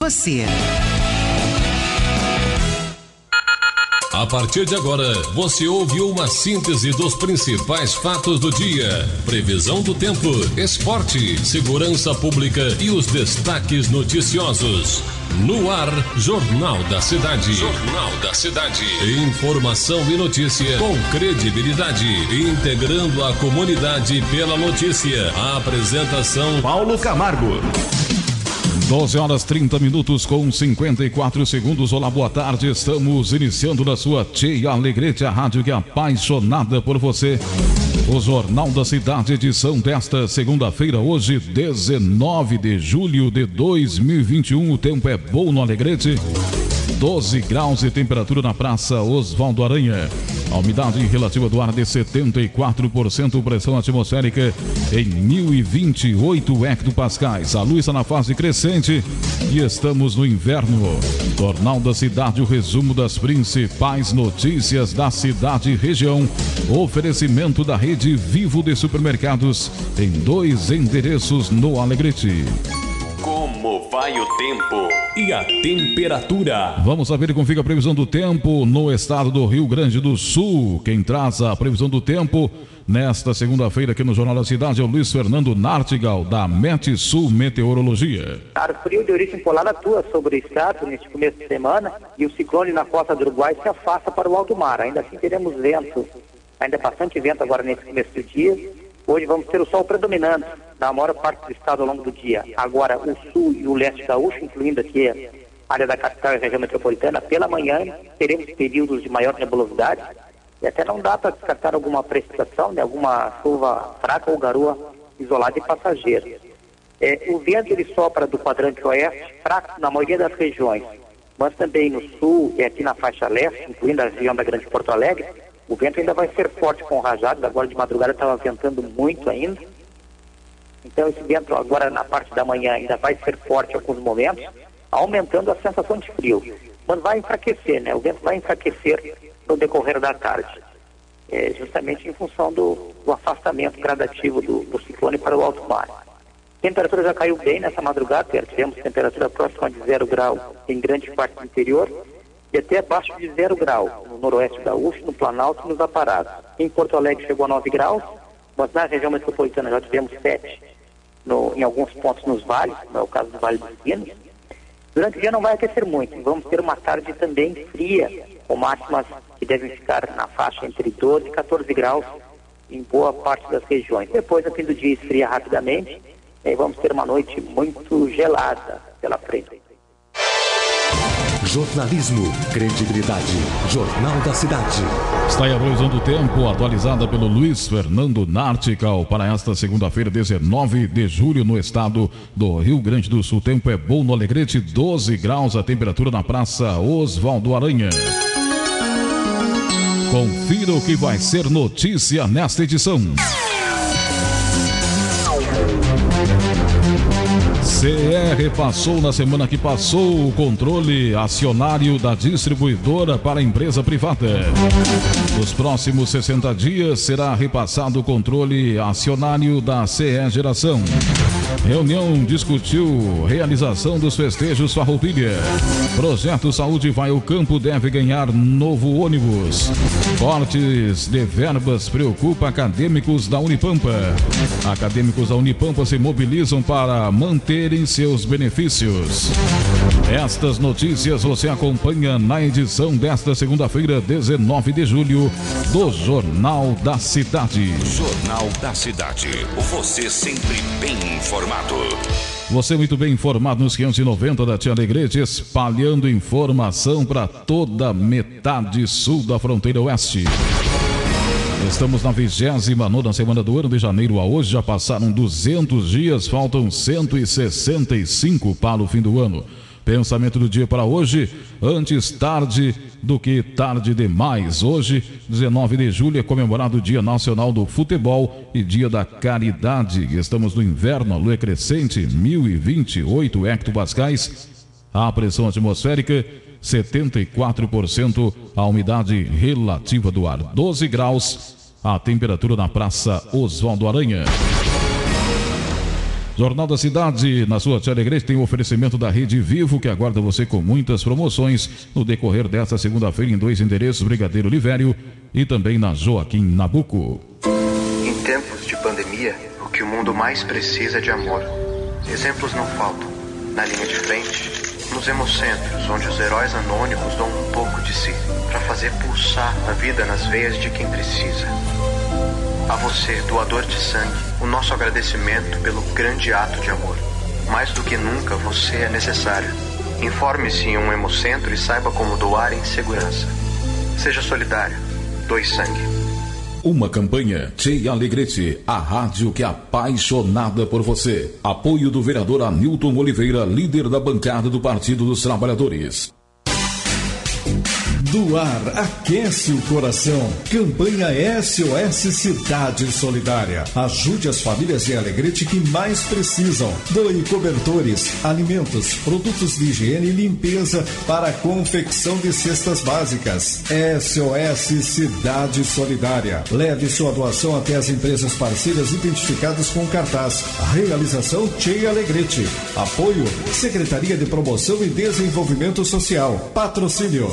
Você. A partir de agora, você ouve uma síntese dos principais fatos do dia, previsão do tempo, esporte, segurança pública e os destaques noticiosos. No ar, Jornal da Cidade. Jornal da Cidade. Informação e notícia com credibilidade, integrando a comunidade pela notícia. A apresentação Paulo Camargo. 12 horas 30 minutos com 54 segundos. Olá, boa tarde. Estamos iniciando na sua Tia Alegrete, a rádio que é apaixonada por você. O Jornal da Cidade, edição desta segunda-feira, hoje, 19 de julho de 2021. O tempo é bom no Alegrete. 12 graus de temperatura na Praça Osvaldo Aranha. A umidade relativa do ar de 74%, pressão atmosférica em 1028 hectopascais. A luz está na fase crescente e estamos no inverno. Jornal da Cidade, o resumo das principais notícias da cidade e região. Oferecimento da rede Vivo de supermercados em 2 endereços no Alegrete. Como vai o tempo e a temperatura? Vamos saber como fica a previsão do tempo no estado do Rio Grande do Sul. Quem traz a previsão do tempo nesta segunda-feira aqui no Jornal da Cidade é o Luiz Fernando Nartigal, da Metsul Meteorologia. O frio de origem polar atua sobre o estado neste começo de semana e o ciclone na costa do Uruguai se afasta para o alto mar. Ainda assim teremos vento, ainda bastante vento agora nesse começo do dia. Hoje vamos ter o sol predominante na maior parte do estado ao longo do dia. Agora, o sul e o leste gaúcho, incluindo aqui a área da capital e região metropolitana, pela manhã teremos períodos de maior nebulosidade e até não dá para descartar alguma precipitação, né, alguma chuva fraca ou garoa isolada e passageira. O vento ele sopra do quadrante oeste, fraco na maioria das regiões, mas também no sul e aqui na faixa leste, incluindo a região da Grande Porto Alegre. O vento ainda vai ser forte com rajadas, agora de madrugada estava ventando muito ainda. Então esse vento agora na parte da manhã ainda vai ser forte em alguns momentos, aumentando a sensação de frio. Mas vai enfraquecer, né? O vento vai enfraquecer no decorrer da tarde. Justamente em função do afastamento gradativo do ciclone para o alto mar. A temperatura já caiu bem nessa madrugada, tivemos temperatura próxima de 0 grau em grande parte do interior, e até abaixo de 0 grau no noroeste gaúcho, no Planalto e nos Aparados. Em Porto Alegre chegou a 9 graus, mas na região metropolitana já tivemos 7 em alguns pontos nos vales, como é o caso do Vale dos Sinos. Durante o dia não vai aquecer muito, vamos ter uma tarde também fria, com máximas que devem ficar na faixa entre 12 e 14 graus em boa parte das regiões. Depois, no fim do dia, esfria rapidamente, e vamos ter uma noite muito gelada pela frente. Jornalismo, credibilidade, Jornal da Cidade. Está aí a previsão do tempo, atualizada pelo Luiz Fernando Nartigal para esta segunda-feira, 19 de julho, no estado do Rio Grande do Sul. O tempo é bom no Alegrete, 12 graus a temperatura na Praça Osvaldo Aranha. Confira o que vai ser notícia nesta edição. CE repassou na semana que passou o controle acionário da distribuidora para a empresa privada. Nos próximos 60 dias será repassado o controle acionário da CE Geração. Reunião discutiu realização dos festejos Farroupilha. Projeto Saúde Vai ao Campo deve ganhar novo ônibus. Cortes de verbas preocupa acadêmicos da Unipampa. Acadêmicos da Unipampa se mobilizam para manterem seus benefícios. Estas notícias você acompanha na edição desta segunda-feira, 19 de julho, do Jornal da Cidade. Jornal da Cidade. Você sempre bem informado. Você muito bem informado nos 590 da Tia Alegrete, espalhando informação para toda a metade sul da fronteira oeste. Estamos na 29ª semana do ano, de janeiro a hoje. Já passaram 200 dias, faltam 165 para o fim do ano. Pensamento do dia para hoje: antes tarde do que tarde demais. Hoje, 19 de julho, é comemorado o Dia Nacional do Futebol e Dia da Caridade. Estamos no inverno, a lua é crescente, 1028 hectopascais. A pressão atmosférica, 74%. A umidade relativa do ar, 12 graus. A temperatura na Praça Osvaldo Aranha. Jornal da Cidade, na sua Tia Alegrete, tem o oferecimento da Rede Vivo, que aguarda você com muitas promoções no decorrer desta segunda-feira em 2 endereços, Brigadeiro Olivério e também na Joaquim Nabuco. Em tempos de pandemia, o que o mundo mais precisa é de amor. Exemplos não faltam. Na linha de frente, nos hemocentros, onde os heróis anônimos dão um pouco de si, para fazer pulsar a vida nas veias de quem precisa. A você, doador de sangue, o nosso agradecimento pelo grande ato de amor. Mais do que nunca, você é necessário. Informe-se em um hemocentro e saiba como doar em segurança. Seja solidário. Doe sangue. Uma campanha Tia Alegrete, a rádio que é apaixonada por você. Apoio do vereador Anilton Oliveira, líder da bancada do Partido dos Trabalhadores. Doar aquece o coração. Campanha SOS Cidade Solidária. Ajude as famílias de Alegrete que mais precisam. Doe cobertores, alimentos, produtos de higiene e limpeza para a confecção de cestas básicas. SOS Cidade Solidária. Leve sua doação até as empresas parceiras identificadas com cartaz. Realização Tia Alegrete. Apoio Secretaria de Promoção e Desenvolvimento Social. Patrocínio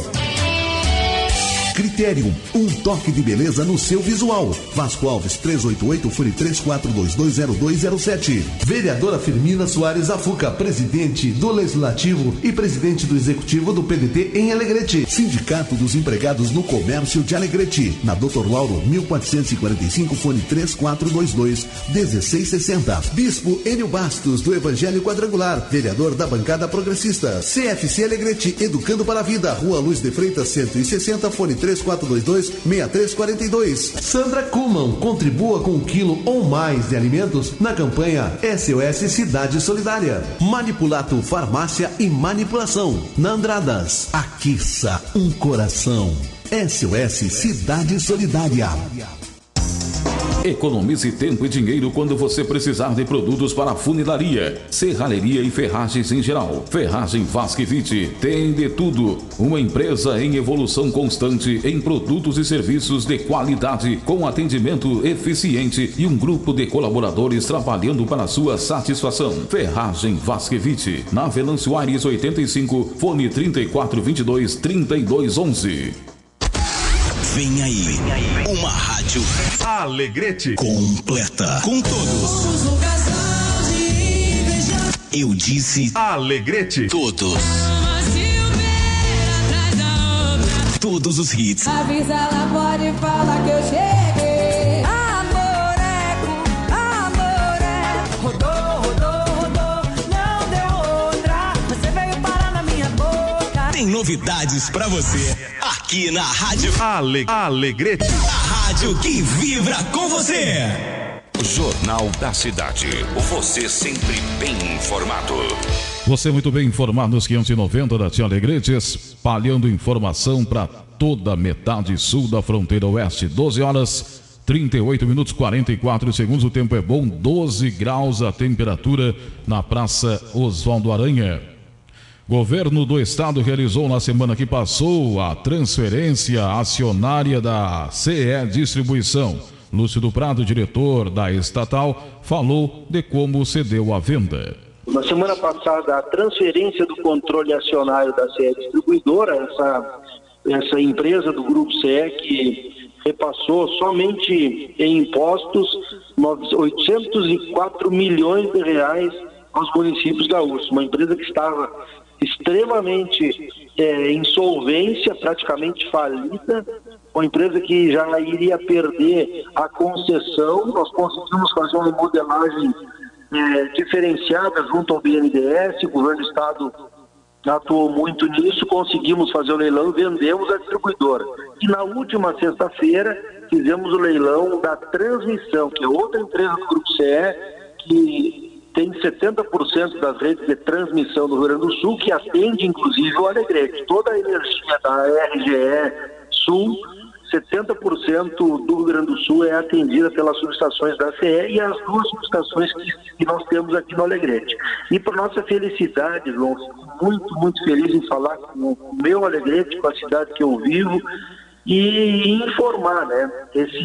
Criterium, um toque de beleza no seu visual. Vasco Alves, 388, fone 34220207. Vereadora Firmina Soares Afuca, presidente do Legislativo e presidente do Executivo do PDT em Alegrete. Sindicato dos Empregados no Comércio de Alegrete. Na Dr. Lauro, 1445, fone 34221660. Bispo Enio Bastos, do Evangelho Quadrangular, vereador da bancada progressista. CFC Alegrete, Educando para a Vida, Rua Luz de Freitas, 160, fone 3422-6342. Sandra Kuhlmann, contribua com 1 quilo ou mais de alimentos na campanha SOS Cidade Solidária. Manipulato Farmácia e Manipulação. Na Andradas, aqueça um coração. SOS Cidade Solidária. Economize tempo e dinheiro quando você precisar de produtos para funilaria, serralheria e ferragens em geral. Ferragem Vasquevite tem de tudo. Uma empresa em evolução constante em produtos e serviços de qualidade, com atendimento eficiente e um grupo de colaboradores trabalhando para sua satisfação. Ferragem Vasquevite, na Venâncio Aires 85, fone 3422-3211. Vem aí, uma rádio Alegrete completa, com todos. Eu disse Alegrete, todos. Todos os hits. Avisa, ela pode falar que eu cheguei. Amoreco, amoreco. Rodou, rodou, rodou, não deu outra. Você veio parar na minha boca. Tem novidades pra você aqui na rádio Alegrete, a rádio que vibra com você. Jornal da Cidade, você sempre bem informado. Você muito bem informado nos 590 da Tia Alegrete, espalhando informação para toda a metade sul da fronteira oeste. 12 horas 38 minutos 44 segundos, o tempo é bom, 12 graus a temperatura na Praça Oswaldo Aranha. Governo do Estado realizou na semana que passou a transferência acionária da CE Distribuição. Lúcio do Prado, diretor da estatal, falou de como se deu a venda. Na semana passada, a transferência do controle acionário da CE Distribuidora, essa empresa do Grupo CE que repassou somente em impostos 804 milhões de reais aos municípios gaúchos. Uma empresa que estava extremamente em insolvência, praticamente falida, uma empresa que já iria perder a concessão. Nós conseguimos fazer uma modelagem diferenciada junto ao BNDES, o governo do estado atuou muito nisso, conseguimos fazer o leilão e vendemos a distribuidora. E na última sexta-feira fizemos o leilão da Transmissão, que é outra empresa do Grupo CE, que tem 70% das redes de transmissão do Rio Grande do Sul, que atende inclusive o Alegrete. Toda a energia da RGE Sul, 70% do Rio Grande do Sul é atendida pelas subestações da CE e as duas subestações que nós temos aqui no Alegrete. E por nossa felicidade, João, muito, muito feliz em falar com o meu Alegrete, com a cidade que eu vivo, e informar, né? Esse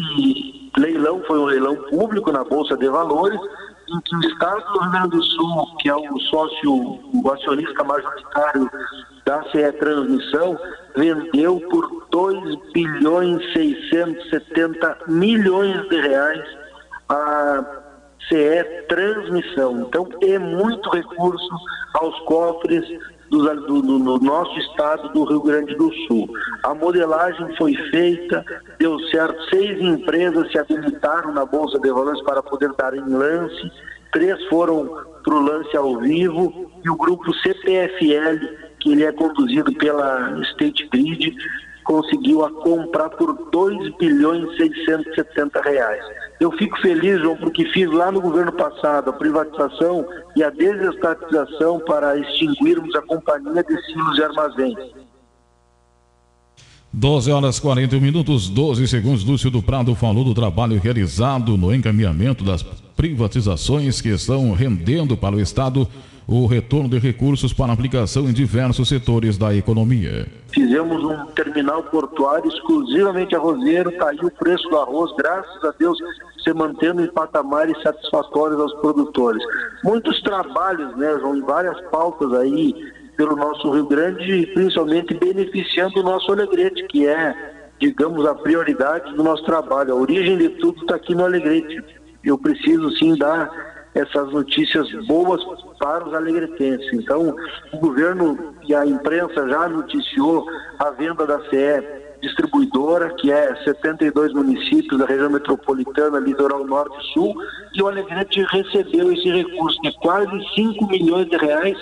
leilão foi um leilão público na Bolsa de Valores, em que o Estado do Rio Grande do Sul, que é o acionista majoritário da CE Transmissão, vendeu por 2.670 bilhões de reais a CE Transmissão. Então, é muito recurso aos cofres do nosso estado do Rio Grande do Sul. A modelagem foi feita, deu certo, 6 empresas se habilitaram na Bolsa de Valores para poder dar em lance, 3 foram para o lance ao vivo, e o grupo CPFL, que ele é conduzido pela State Grid, conseguiu a comprar por 2.670 reais. Eu fico feliz, João, porque fiz lá no governo passado a privatização e a desestatização para extinguirmos a Companhia de Silos e Armazéns. 12h41, 12 segundos. Lúcio do Prado falou do trabalho realizado no encaminhamento das privatizações que estão rendendo para o Estado o retorno de recursos para aplicação em diversos setores da economia. Fizemos um terminal portuário exclusivamente arrozeiro, caiu o preço do arroz, graças a Deus, se mantendo em patamares satisfatórios aos produtores. Muitos trabalhos, né, João, em várias pautas aí pelo nosso Rio Grande, principalmente beneficiando o nosso Alegrete, que é, digamos, a prioridade do nosso trabalho. A origem de tudo está aqui no Alegrete. Eu preciso sim dar essas notícias boas para os alegretenses. Então, o governo e a imprensa já noticiou a venda da CE Distribuidora, que é 72 municípios da região metropolitana, litoral norte e sul, e o Alegrete recebeu esse recurso de quase 5 milhões de reais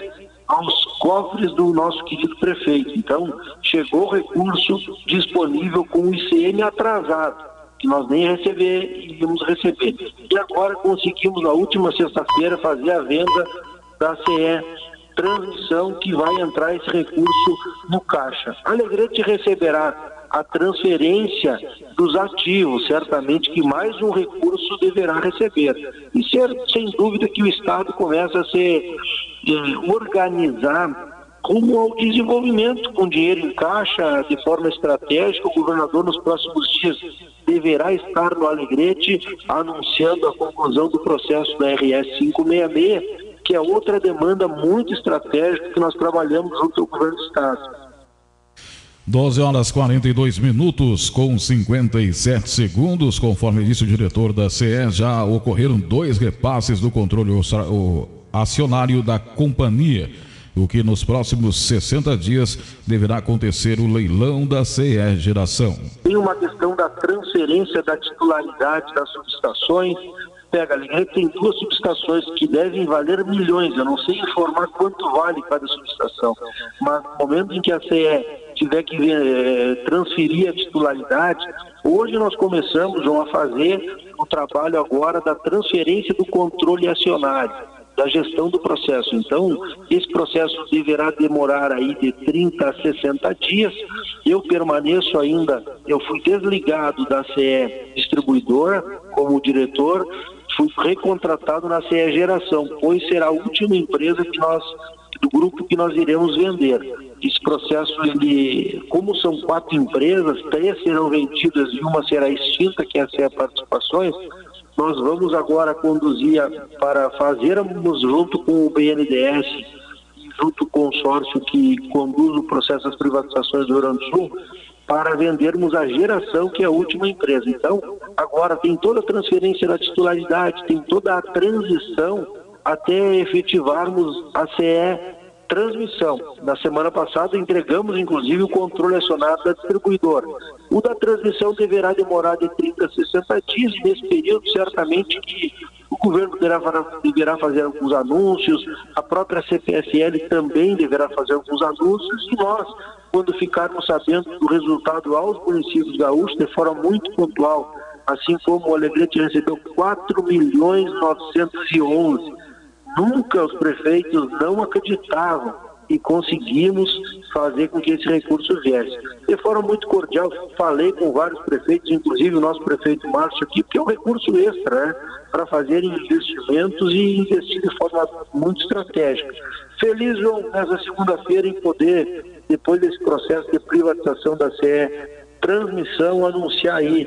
aos cofres do nosso querido prefeito. Então, chegou o recurso disponível com o ICM atrasado, que nós nem iríamos receber. E agora conseguimos, na última sexta-feira, fazer a venda da CE Transmissão, que vai entrar esse recurso no caixa. A Alegrete receberá a transferência dos ativos, certamente que mais um recurso deverá receber. E sem dúvida que o Estado começa a se organizar rumo ao desenvolvimento com dinheiro em caixa, de forma estratégica. O governador, nos próximos dias, deverá estar no Alegrete anunciando a conclusão do processo da RS 566, que é outra demanda muito estratégica que nós trabalhamos junto ao governo do Estado. 12h42 com 57 segundos, conforme disse o diretor da CE, já ocorreram 2 repasses do controle acionário da companhia, o que nos próximos 60 dias deverá acontecer o leilão da CE Geração. Tem uma questão da transferência da titularidade das subestações. Pega, Alegrete tem 2 subestações que devem valer milhões. Eu não sei informar quanto vale cada subestação, mas no momento em que a CE tiver que transferir a titularidade, hoje nós começamos a fazer o trabalho agora da transferência do controle acionário, da gestão do processo. Então, esse processo deverá demorar aí de 30 a 60 dias. Eu permaneço ainda, eu fui desligado da CE Distribuidora como diretor, fui recontratado na CE Geração, pois será a última empresa do grupo que nós iremos vender. Esse processo, como são 4 empresas, 3 serão vendidas e uma será extinta, que é a CE Participações, nós vamos agora conduzir para fazermos junto com o BNDES, junto com o consórcio que conduz o processo das privatizações do Rio Grande do Sul, para vendermos a Geração, que é a última empresa. Então, agora tem toda a transferência da titularidade, tem toda a transição até efetivarmos a CE Transmissão. Na semana passada entregamos inclusive o controle acionário da distribuidora. O da transmissão deverá demorar de 30 a 60 dias, e nesse período certamente que o governo deverá fazer alguns anúncios, a própria CPFL também deverá fazer alguns anúncios, e nós, quando ficarmos sabendo do resultado aos municípios gaúchos de forma muito pontual, assim como o Alegrete recebeu 4.911.000, nunca os prefeitos não acreditavam e conseguimos fazer com que esse recurso viesse. De forma muito cordial, falei com vários prefeitos, inclusive o nosso prefeito Márcio aqui, porque é um recurso extra, né, para fazer investimentos e investir de forma muito estratégica. Feliz, João, nessa segunda-feira em poder, depois desse processo de privatização da CE Transmissão, anunciar aí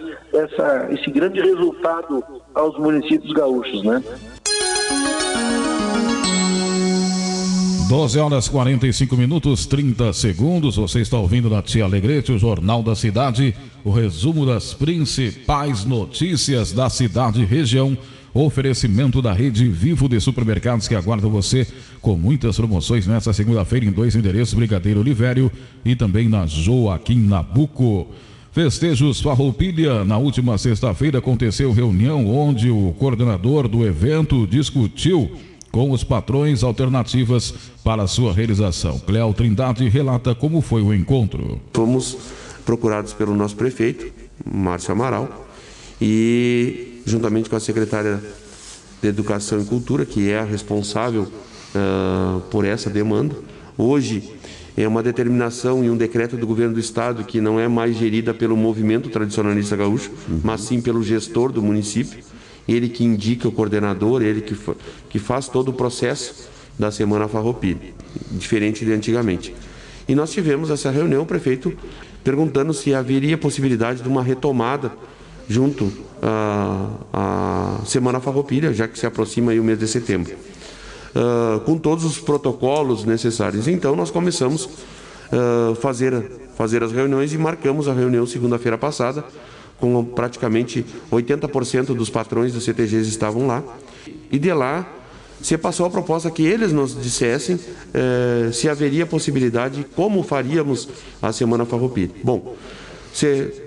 esse grande resultado aos municípios gaúchos, né? 12 horas 45 minutos 30 segundos. Você está ouvindo na Tia Alegrete, o Jornal da Cidade, o resumo das principais notícias da cidade e região. Oferecimento da Rede Vivo de Supermercados, que aguarda você com muitas promoções nesta segunda-feira em 2 endereços, Brigadeiro Olivério e também na Joaquim Nabuco. Festejos Farroupilha. Na última sexta-feira aconteceu reunião onde o coordenador do evento discutiu com os patrões alternativas para a sua realização. Cléo Trindade relata como foi o encontro. Fomos procurados pelo nosso prefeito, Márcio Amaral, e juntamente com a secretária de Educação e Cultura, que é a responsável por essa demanda. Hoje é uma determinação e um decreto do governo do estado que não é mais gerida pelo movimento tradicionalista gaúcho, mas sim pelo gestor do município. Ele que indica o coordenador, ele que faz todo o processo da Semana Farroupilha, diferente de antigamente. E nós tivemos essa reunião, o prefeito perguntando se haveria possibilidade de uma retomada junto à Semana Farroupilha, já que se aproxima aí o mês de setembro, com todos os protocolos necessários. Então nós começamos a fazer as reuniões e marcamos a reunião segunda-feira passada, com praticamente 80% dos patrões do CTGs estavam lá. E de lá se passou a proposta que eles nos dissessem se haveria possibilidade, como faríamos a Semana Farroupilha. Bom,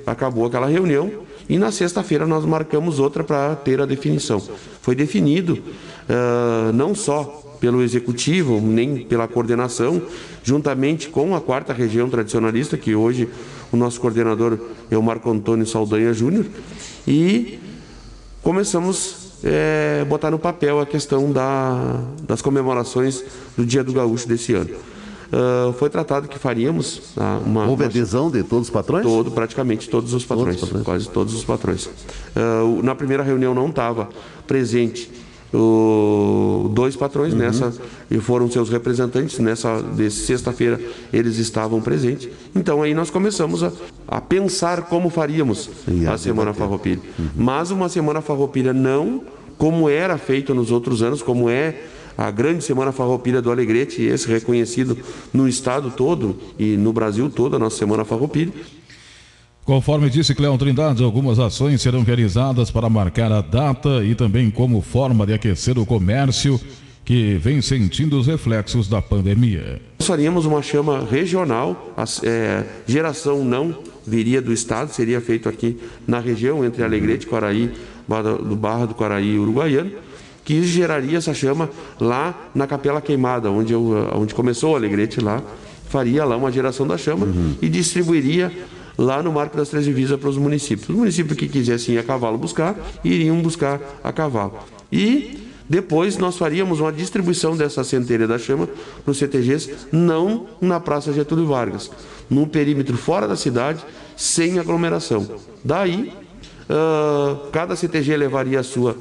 acabou aquela reunião e na sexta-feira nós marcamos outra para ter a definição. Foi definido não só pelo executivo, nem pela coordenação, juntamente com a 4ª região tradicionalista, que hoje o nosso coordenador é o Marco Antônio Saldanha Júnior, e começamos a botar no papel a questão das comemorações do Dia do Gaúcho desse ano. Foi tratado que faríamos Houve adesão de todos os patrões? Praticamente todos os patrões, quase todos os patrões. Na primeira reunião não estava presente 2 patrões nessa, e foram seus representantes. De sexta-feira eles estavam presentes. Então aí nós começamos a pensar como faríamos a Semana Farroupilha. Mas uma Semana Farroupilha não como era feito nos outros anos, como é a grande Semana Farroupilha do Alegrete, esse reconhecido no estado todo e no Brasil todo, a nossa Semana Farroupilha. Conforme disse Cléo Trindade, algumas ações serão realizadas para marcar a data e também como forma de aquecer o comércio que vem sentindo os reflexos da pandemia. Nós faríamos uma chama regional, geração não viria do estado, seria feito aqui na região entre Alegrete, Quaraí, do Barra do Quaraí e Uruguaiano, que geraria essa chama lá na Capela Queimada, onde começou o Alegrete lá, faria lá uma geração da chama e distribuiria lá no Marco das Três Divisas para os municípios. Os municípios que quisessem ir a cavalo buscar, iriam buscar a cavalo. E depois nós faríamos uma distribuição dessa centelha da chama para os CTGs, não na Praça Getúlio Vargas, num perímetro fora da cidade, sem aglomeração. Daí, cada CTG levaria a sua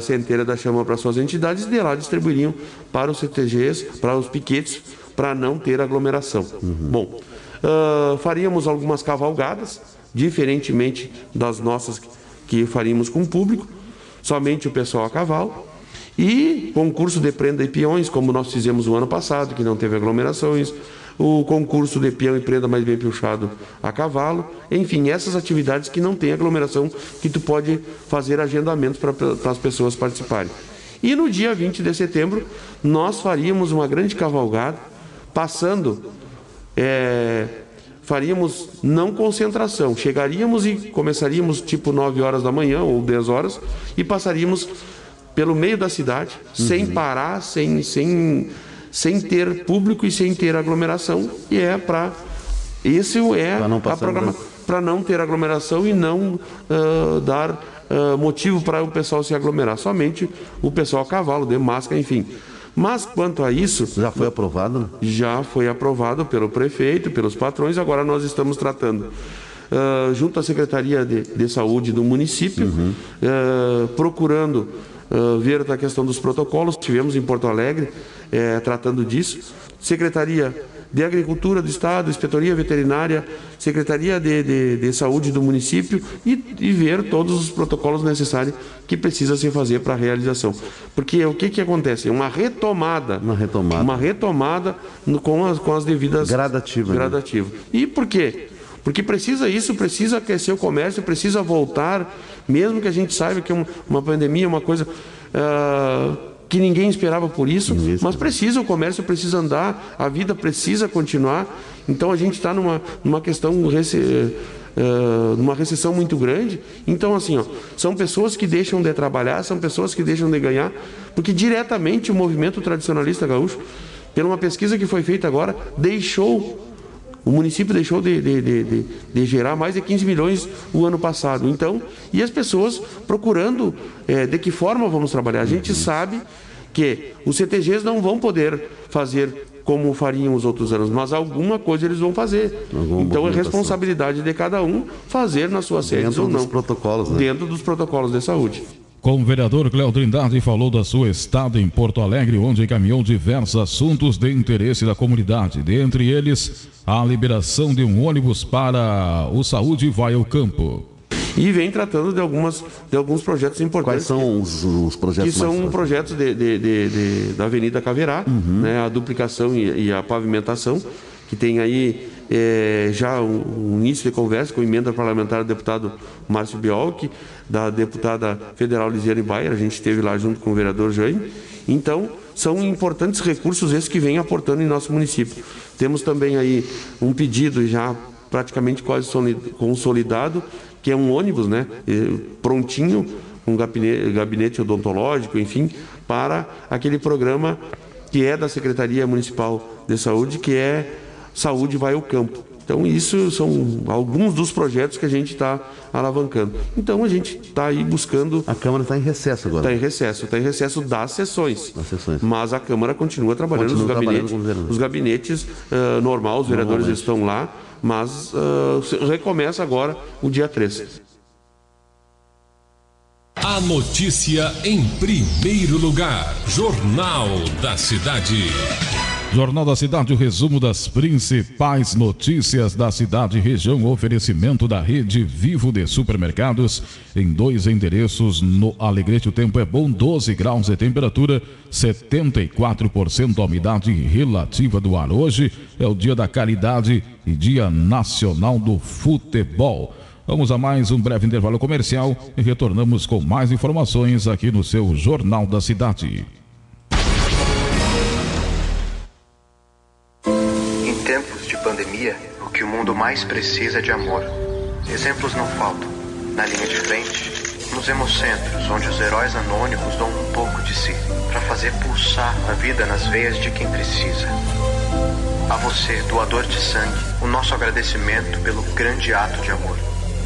centelha da chama para suas entidades e de lá distribuiriam para os CTGs, para os piquetes, para não ter aglomeração. Bom, faríamos algumas cavalgadas, diferentemente das nossas que faríamos com o público, somente o pessoal a cavalo, e concurso de prenda e peões, como nós fizemos o ano passado, que não teve aglomerações, o concurso de peão e prenda mais bem puxado a cavalo, enfim, essas atividades que não tem aglomeração, que tu pode fazer agendamentos para as pessoas participarem. E no dia 20 de setembro, nós faríamos uma grande cavalgada, passando, faríamos não concentração, chegaríamos e começaríamos tipo 9 horas da manhã ou 10 horas e passaríamos pelo meio da cidade, sem parar, sem ter público e sem ter aglomeração, e para não ter aglomeração e não dar motivo para o pessoal se aglomerar, somente o pessoal a cavalo, de máscara, enfim. Mas quanto a isso... Já foi aprovado, né? Já foi aprovado pelo prefeito, pelos patrões, agora nós estamos tratando junto à Secretaria de Saúde do município, procurando ver a questão dos protocolos. Tivemos em Porto Alegre tratando disso. Secretaria de Agricultura do Estado, Inspetoria Veterinária, Secretaria de Saúde do município e ver todos os protocolos necessários que precisa se fazer para a realização. Porque o que acontece? Uma retomada com as devidas... Gradativa. E por quê? Porque precisa aquecer o comércio, precisa voltar, mesmo que a gente saiba que uma pandemia é uma coisa... que ninguém esperava por isso, mas o comércio precisa andar, a vida precisa continuar. Então a gente está numa questão, numa recessão muito grande. Então assim, são pessoas que deixam de trabalhar, são pessoas que deixam de ganhar, porque diretamente o movimento tradicionalista gaúcho, por uma pesquisa que foi feita agora, o município deixou de gerar mais de 15 milhões o ano passado. Então, e as pessoas procurando de que forma vamos trabalhar. A gente sabe que os CTGs não vão poder fazer como fariam os outros anos, mas alguma coisa eles vão fazer. Então é responsabilidade de cada um fazer na sua sede ou não. Dentro dos protocolos, né? Dentro dos protocolos de saúde. Com o vereador Cléo Trindade falou da sua estada em Porto Alegre, onde encaminhou diversos assuntos de interesse da comunidade. Dentre eles, a liberação de um ônibus para o Saúde Vai ao Campo. E vem tratando de alguns projetos importantes. Quais são os projetos? Que são projetos da Avenida Caverá, né, a duplicação e a pavimentação, que tem aí já um início de conversa com a emenda parlamentar do deputado Márcio Biolchi, da deputada federal Lisiane Bayer, a gente esteve lá junto com o vereador Jaime. Então, são importantes recursos esses que vêm aportando em nosso município. Temos também aí um pedido já praticamente quase consolidado, que é um ônibus, né, prontinho, um gabinete odontológico, enfim, para aquele programa que é da Secretaria Municipal de Saúde, que é Saúde Vai ao Campo. Então, isso são alguns dos projetos que a gente está alavancando. Então, a gente está aí buscando... A Câmara está em recesso agora. Está em recesso das sessões. Mas a Câmara continua trabalhando nos gabinetes normal, os vereadores estão lá, mas recomeça agora o dia 3. A notícia em primeiro lugar. Jornal da Cidade. Jornal da Cidade, o resumo das principais notícias da cidade e região. Oferecimento da Rede Vivo de Supermercados em 2 endereços no Alegrete. O tempo é bom, 12 graus de temperatura, 74% a umidade relativa do ar. Hoje é o Dia da Caridade e Dia Nacional do Futebol. Vamos a mais um breve intervalo comercial e retornamos com mais informações aqui no seu Jornal da Cidade. Pandemia, o que o mundo mais precisa é de amor. Exemplos não faltam. Na linha de frente, nos hemocentros, onde os heróis anônimos dão um pouco de si, para fazer pulsar a vida nas veias de quem precisa. A você, doador de sangue, o nosso agradecimento pelo grande ato de amor.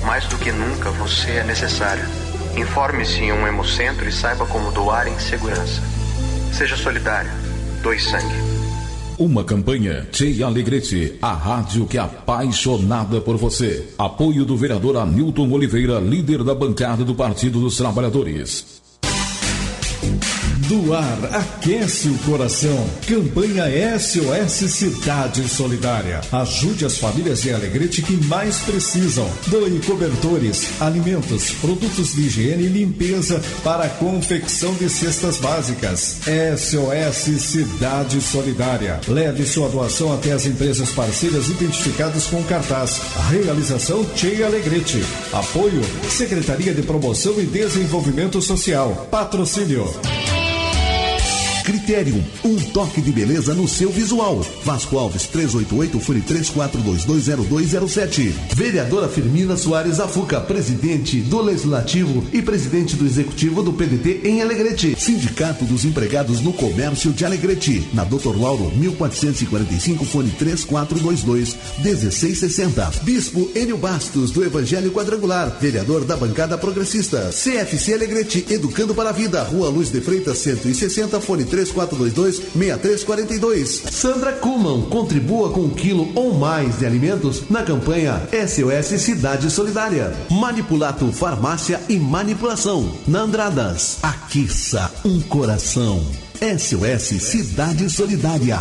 Mais do que nunca, você é necessário. Informe-se em um hemocentro e saiba como doar em segurança. Seja solidário. Doe sangue. Uma campanha Tchê Alegrete, a rádio que é apaixonada por você. Apoio do vereador Hamilton Oliveira, líder da bancada do Partido dos Trabalhadores. Doar aquece o coração. Campanha SOS Cidade Solidária. Ajude as famílias de Alegrete que mais precisam. Doe cobertores, alimentos, produtos de higiene e limpeza para a confecção de cestas básicas. SOS Cidade Solidária. Leve sua doação até as empresas parceiras identificadas com cartaz. Realização Tchê Alegrete. Apoio Secretaria de Promoção e Desenvolvimento Social. Patrocínio Criterium, um toque de beleza no seu visual. Vasco Alves, 388, fone 34220207. Vereadora Firmina Soares Afuca, presidente do Legislativo e presidente do Executivo do PDT em Alegrete. Sindicato dos Empregados no Comércio de Alegrete. Na Dr. Lauro, 1445, fone 34221660. Bispo Enio Bastos, do Evangelho Quadrangular, vereador da bancada progressista. CFC Alegrete, educando para a vida. Rua Luz de Freitas, 160, fone 3422-6342. Sandra Kuhlmann, contribua com 1 quilo ou mais de alimentos na campanha SOS Cidade Solidária. Manipulato Farmácia e Manipulação. Na Andradas, aqueça um coração. SOS Cidade Solidária.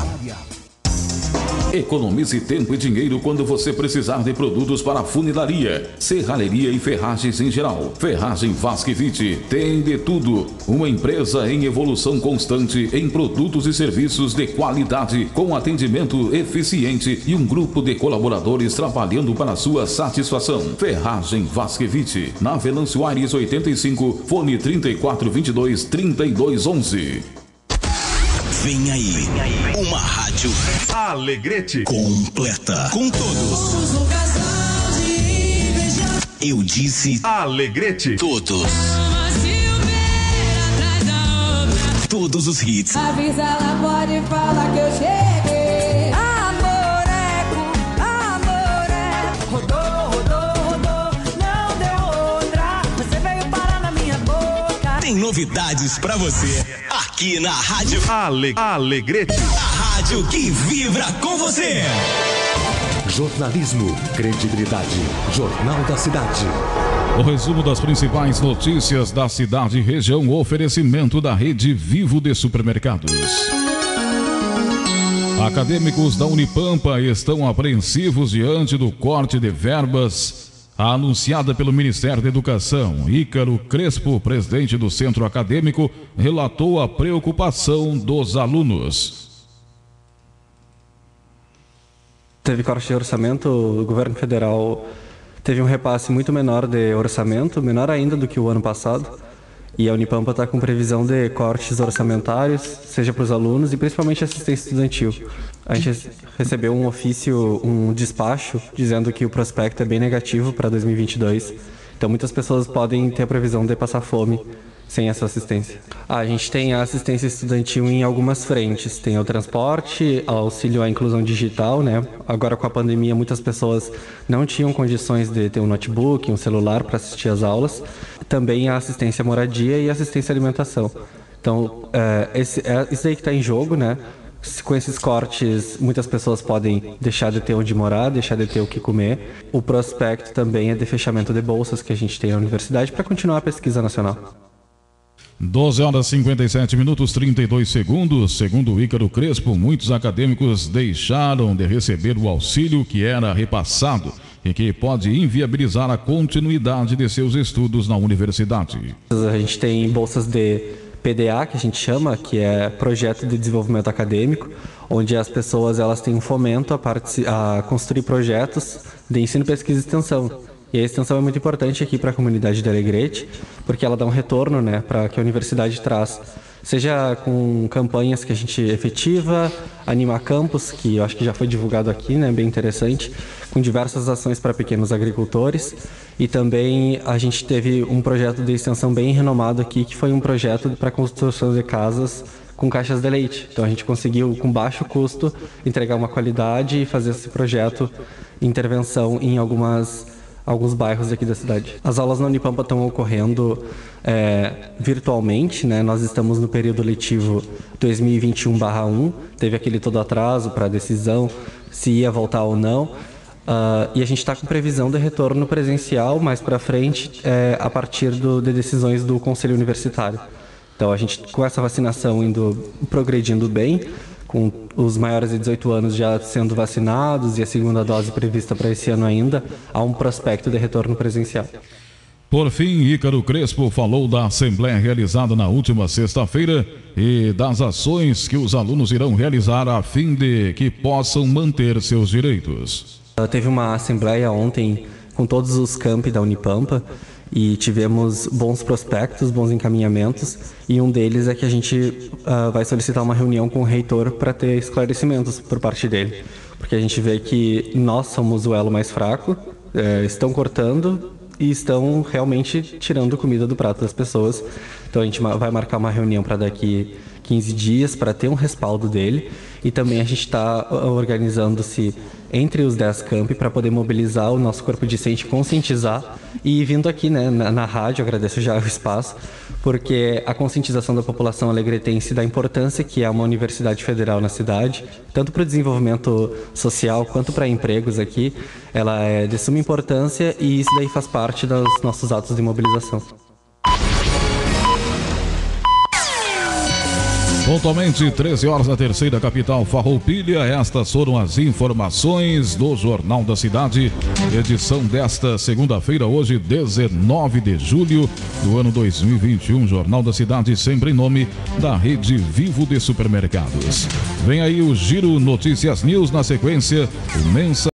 Economize tempo e dinheiro quando você precisar de produtos para funilaria, serralheria e ferragens em geral. Ferragem Vasquevite tem de tudo. Uma empresa em evolução constante em produtos e serviços de qualidade, com atendimento eficiente e um grupo de colaboradores trabalhando para sua satisfação. Ferragem Vasquevite, na Venâncio Aires 85, fone 3422-3211. Vem aí, uma rádio Alegrete completa, com todos. Eu disse Alegrete. Todos os hits. Avisa, ela pode falar que eu cheguei. Amoreco, rodou, não deu outra. Você veio parar na minha boca. Tem novidades pra você aqui na Rádio Alegrete. A rádio que vibra com você. Jornalismo, credibilidade. Jornal da Cidade. O resumo das principais notícias da cidade e região, oferecimento da Rede Vivo de Supermercados. Acadêmicos da Unipampa estão apreensivos diante do corte de verbas anunciada pelo Ministério da Educação. Ícaro Crespo, presidente do centro acadêmico, relatou a preocupação dos alunos. Teve corte de orçamento, o governo federal teve um repasse muito menor de orçamento, menor ainda do que o ano passado, e a Unipampa está com previsão de cortes orçamentários, seja para os alunos e principalmente assistência estudantil. A gente recebeu um ofício, um despacho, dizendo que o prospecto é bem negativo para 2022, então muitas pessoas podem ter a previsão de passar fome sem essa assistência. A gente tem a assistência estudantil em algumas frentes. Tem o transporte, auxílio à inclusão digital, né? Agora com a pandemia muitas pessoas não tinham condições de ter um notebook, um celular para assistir às aulas. Também a assistência à moradia e assistência à alimentação. Então, isso aí que está em jogo, né? Com esses cortes, muitas pessoas podem deixar de ter onde morar, deixar de ter o que comer. O prospecto também é de fechamento de bolsas que a gente tem na universidade para continuar a pesquisa nacional. 12 horas 57 minutos 32 segundos. Segundo o Ícaro Crespo, muitos acadêmicos deixaram de receber o auxílio que era repassado e que pode inviabilizar a continuidade de seus estudos na universidade. A gente tem bolsas de PDA, que a gente chama, que é Projeto de Desenvolvimento Acadêmico, onde as pessoas elas têm um fomento a construir projetos de ensino, pesquisa e extensão. E a extensão é muito importante aqui para a comunidade de Alegrete, porque ela dá um retorno, né, para que a universidade traz, seja com campanhas que a gente efetiva, Anima Campus, que eu acho que já foi divulgado aqui, né, bem interessante, com diversas ações para pequenos agricultores, e também a gente teve um projeto de extensão bem renomado aqui, que foi um projeto para construção de casas com caixas de leite. Então a gente conseguiu, com baixo custo, entregar uma qualidade e fazer esse projeto, intervenção em alguns bairros aqui da cidade. As aulas na Unipampa estão ocorrendo virtualmente, né? Nós estamos no período letivo 2021/1, teve aquele todo atraso para a decisão se ia voltar ou não, e a gente está com previsão de retorno presencial mais para frente, a partir de decisões do Conselho Universitário. Então a gente, com essa vacinação progredindo bem, com os maiores de 18 anos já sendo vacinados e a segunda dose prevista para esse ano ainda, há um prospecto de retorno presencial. Por fim, Ícaro Crespo falou da assembleia realizada na última sexta-feira e das ações que os alunos irão realizar a fim de que possam manter seus direitos. Teve uma assembleia ontem com todos os campi da Unipampa e tivemos bons prospectos, bons encaminhamentos, e um deles é que a gente vai solicitar uma reunião com o reitor para ter esclarecimentos por parte dele, porque a gente vê que nós somos o elo mais fraco, estão cortando e estão realmente tirando comida do prato das pessoas. Então a gente vai marcar uma reunião para daqui 15 dias para ter um respaldo dele, e também a gente está organizando-se entre os 10 campi para poder mobilizar o nosso corpo discente, conscientizar, e vindo aqui, né, na rádio, agradeço já o espaço, porque a conscientização da população alegretense da importância que é uma universidade federal na cidade, tanto para o desenvolvimento social quanto para empregos aqui, ela é de suma importância, e isso daí faz parte dos nossos atos de mobilização. Pontualmente, 13 horas na terceira capital Farroupilha. Estas foram as informações do Jornal da Cidade. Edição desta segunda-feira, hoje, 19 de julho do ano 2021. Jornal da Cidade, sempre em nome da Rede Vivo de Supermercados. Vem aí o Giro Notícias News, na sequência, o Mensa